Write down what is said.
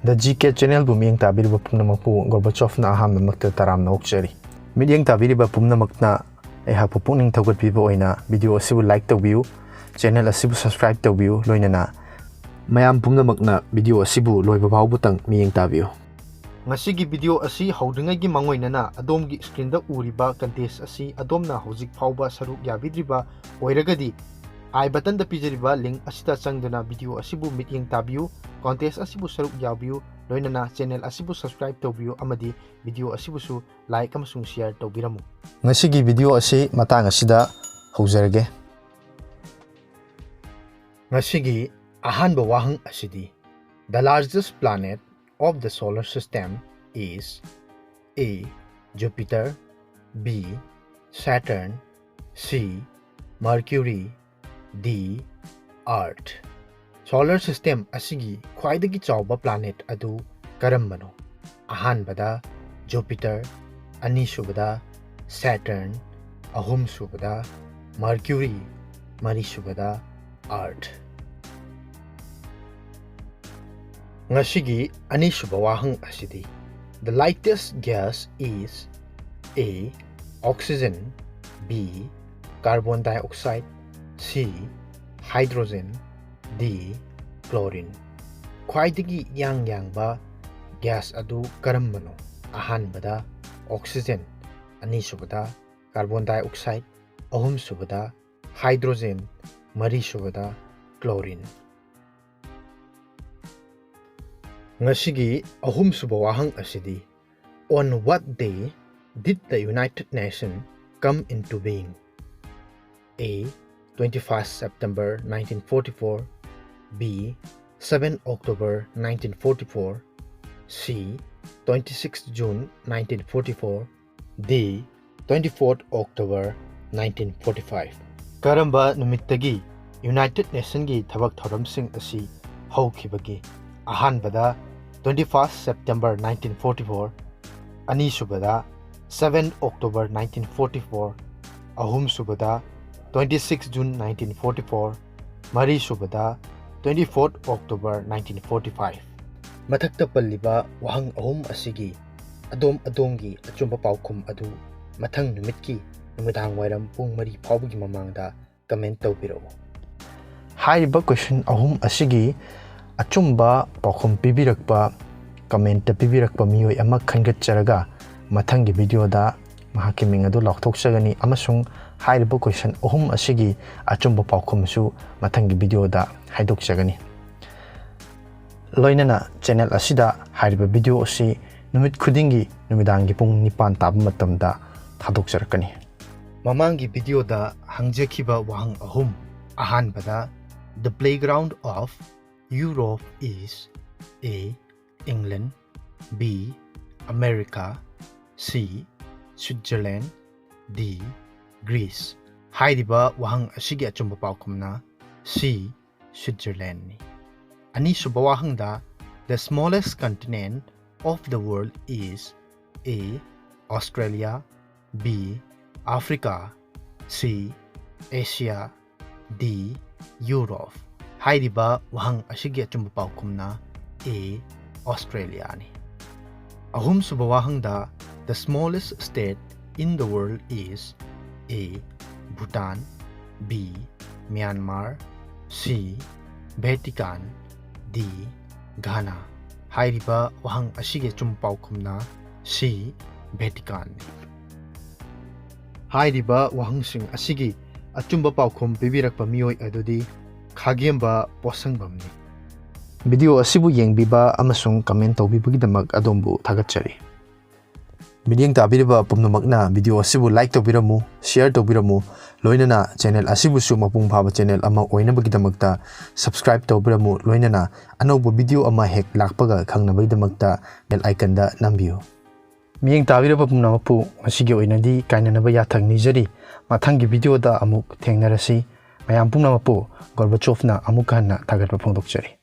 The GK channel bu miyeng tabiriba pumnamakpu Gorbachov na aham namakta taram na okchari. Miyeng tabiriba pumnamakna ayha pupuning tawgatpiba oina video asibu like tawbiu, channel asibu subscribe tawbiu loinana mayam pumnamakna video asibu loiba butang miyeng tabiu. Ngasigi video asi haudringagi mangoinana adomgi screen da uriba contest asi adomna hojik phauba saruk yabidriba oiragadi I button da pijariba link asita changduna video asibu mityeng tabiu contest asibu saruk yabiu loinana channel asibu subscribe tawbiu amadi video asibu su like amasung share taobirammu. Ngasigi video asi matang asida haujarage. Ngasigi ahanba wahang asidi. The largest planet of the solar system is A. Jupiter, B. Saturn, C. Mercury, D. Earth. Solar system asigi khwaidagi chawba planet adu karambano? Ahanbada Jupiter, anisubada Saturn, ahum subada Mercury, marisubada Earth. Ngasigi anisuba wahang asidi. The lightest gas is A. Oxygen, B. Carbon dioxide, C. Hydrogen, D. Chlorine. Khwaidagi yang ba gas adu karambano? Ahanbada oxygen, anisubada carbon dioxide, ahum subada hydrogen, marisubada chlorine. Ngasigi ahum suba wahang asidi. On what day did the United Nations come into being? A. 21st September 1944, B. 7 October 1944, C. 26 June 1944, D. 24 October 1945. Karamba numitki United Nations gi thabak thoramsing asi haukhibagi? Ahanbada 21st September 1944, anisubada 7 October 1944, ahum subada 26 June 1944, marisubada 24 October 1945. Mathakta palliba wahang ahum asigi adongi achumba paokhum adu mathang numitki numitang wairam pung mari phawbagi mamangda comment tawbirau. Haiba question ahum asigi achumba paokhum pibirakpa comment pibirakpa miyoi ama khangatcharaga mathangi video da mahaki ming adu laukthokchagani amasung haiba question ahum asigi achumba paokhum su mathangi video da haidokchagani. Loinana channel asida haiba video asi numit khudingi numidangi pung 9 taba matamda thadokcharakani. Mamangi video da hangjakhiba wahang ahum. Ahanbada the playground of Europe is A. England, B. America, C. Switzerland, D. Greece. Haidiba wahang asigi achumba paokhumna C. Switzerland ni. Anisuba wahang da the smallest continent of the world is A. Australia, B. Africa, C. Asia, D. Europe. Haidiba wahang asigi achumba paokhumna A. Australia ni. Ahum suba wahang da the smallest state in the world is A. Bhutan, B. Myanmar, C. Vatican, D. Ghana. Haidiba wahang asigi achumba paokhumna C. Vatican ni. Haidiba wahang sing asigi achumba paokhum pibirakpa miyoi adudi khagemba posangbamni. Video asibu yengbiba amasung comment tawbibagidamak adombu thagatchari. Midyeng tabiriba pumnamakna video asibu like taobirammu, share taobirammu, loinana channel asibu su mapung phaba channel ama oinabagidamakta subscribe taobirammu, loinana anauba video ama hek lakpaga khangnabagidamakta bell icon da nambiu. Midyeng tabiriba pumnamapu ngasigi oinadi kainanaba yathang nijari mathangi video da amuk thengnarasi. Mayam pumnamapu Gorbachov na amuk hanna thagatpa phongdokchari.